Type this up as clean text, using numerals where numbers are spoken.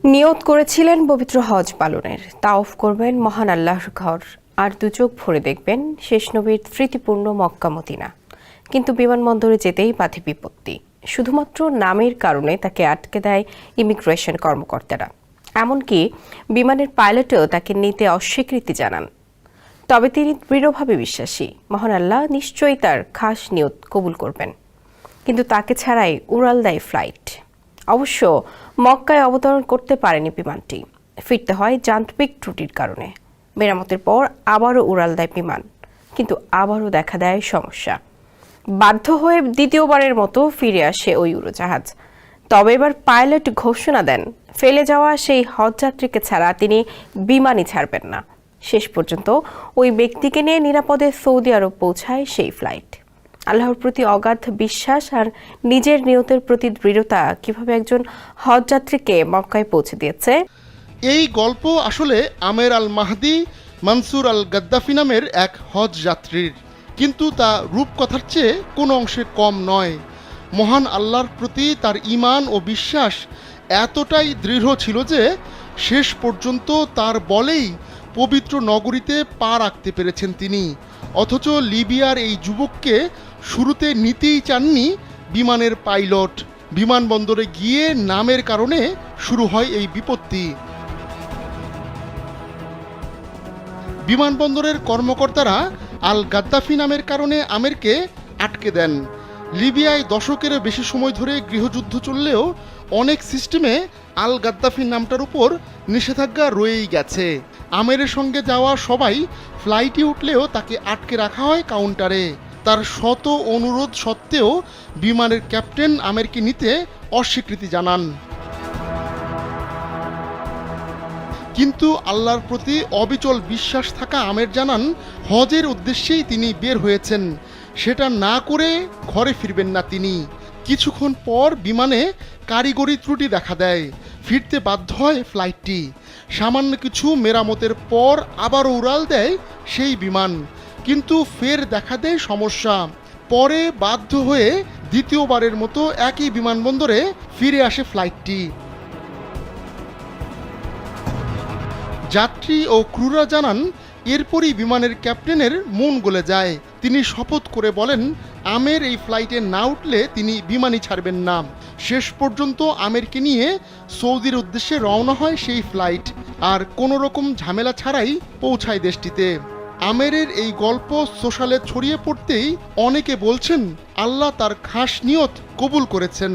নিয়ত করেছিলেন পবিত্র হজ পালনের, তাওয়াফ করবেন মহান আল্লাহর ঘর, আর দু চোখ ভরে দেখবেন শেষ নবীর স্মৃতিপূর্ণ মক্কা মদিনা। কিন্তু বিমানবন্দরে যেতেই বাধে বিপত্তি। শুধুমাত্র নামের কারণে তাকে আটকে দেয় ইমিগ্রেশন কর্মকর্তারা। এমনকি বিমানের পাইলটও তাকে নিতে অস্বীকৃতি জানান। তবে তিনি দৃঢ়ভাবে বিশ্বাসী, মহান আল্লাহ নিশ্চয়ই তার খাস নিয়ত কবুল করবেন। কিন্তু তাকে ছাড়াই উড়াল দেয় ফ্লাইট। অবশ্য মক্কায় অবতরণ করতে পারেনি বিমানটি, ফিরতে হয় যান্ত্রিক ত্রুটির কারণে। মেরামতের পর আবারও উড়াল দেয় বিমান, কিন্তু আবারও দেখা দেয় সমস্যা। বাধ্য হয়ে দ্বিতীয়বারের মতো ফিরে আসে ওই উড়োজাহাজ। তবে এবার পাইলট ঘোষণা দেন, ফেলে যাওয়া সেই হজযাত্রীকে ছাড়া তিনি বিমানই ছাড়বেন না। শেষ পর্যন্ত ওই ব্যক্তিকে নিয়ে নিরাপদে সৌদি আরব পৌঁছায় সেই ফ্লাইট। আল্লাহর প্রতি অগাধ বিশ্বাস আর নিজের নিয়তের প্রতি দৃঢ়তা কিভাবে একজন হজযাত্রীকে মক্কায় পৌঁছে দিয়েছে। এই গল্প আসলে আমের আল মাহদি মনসুর আল গাদ্দাফি নামের এক হজ যাত্রীর, কিন্তু তা রূপকথার চেয়ে কোনো অংশে কম নয়। মহান আল্লাহর প্রতি তার ঈমান ও বিশ্বাস এতটাই দৃঢ় ছিল যে শেষ পর্যন্ত তার বলেই পবিত্র নগরীতে পা রাখতে পেরেছেন তিনি। অথচ লিবিয়ার এই যুবককে শুরুতে নিতেই চাননি বিমানের পাইলট। বিমানবন্দরে গিয়ে নামের কারণে শুরু হয় এই বিপত্তি। বিমানবন্দরের কর্মকর্তারা আল গাদ্দাফি নামের কারণে আমেরকে আটকে দেন। লিবিয়ায় দশকেরও বেশি সময় ধরে গৃহযুদ্ধ চললেও অনেক সিস্টেমে আল গাদ্দাফি নামটার উপর নিষেধাজ্ঞা রয়েই গেছে। আমেরের সঙ্গে যাওয়া সবাই ফ্লাইটে উঠলেও তাকে আটকে রাখা হয় কাউন্টারে। তার শত অনুরোধ সত্ত্বেও বিমানের ক্যাপ্টেন আমেরকে নিতে অস্বীকৃতি জানান। কিন্তু আল্লাহর প্রতি অবিচল বিশ্বাস থাকা আমের জানান, হজের উদ্দেশ্যেই তিনি বের হয়েছেন, সেটা না করে ঘরে ফিরবেন না তিনি। কিছুক্ষণ পর বিমানে কারিগরি ত্রুটি দেখা দেয়, ফিরতে বাধ্য হয় ফ্লাইটটি। সামান্য কিছু মেরামতের পর আবারও উড়াল দেয় সেই বিমান, কিন্তু ফের দেখা দেয় সমস্যা। পরে বাধ্য হয়ে দ্বিতীয়বারের মতো একই বিমানবন্দরে ফিরে আসে ফ্লাইটটি। যাত্রী ও ক্রুরা জানান, এরপরই বিমানের ক্যাপ্টেনের মন গলে যায়। তিনি শপথ করে বলেন, আমের এই ফ্লাইটে না উঠলে তিনি বিমানই ছাড়বেন না। শেষ পর্যন্ত আমেরকে নিয়ে সৌদির উদ্দেশ্যে রওনা হয় সেই ফ্লাইট, আর কোনো রকম ঝামেলা ছাড়াই পৌঁছায় দেশটিতে। আমেরের এই গল্প সোশ্যালে ছড়িয়ে পড়তেই অনেকে বলছেন, আল্লাহ তার খাস নিয়ত কবুল করেছেন।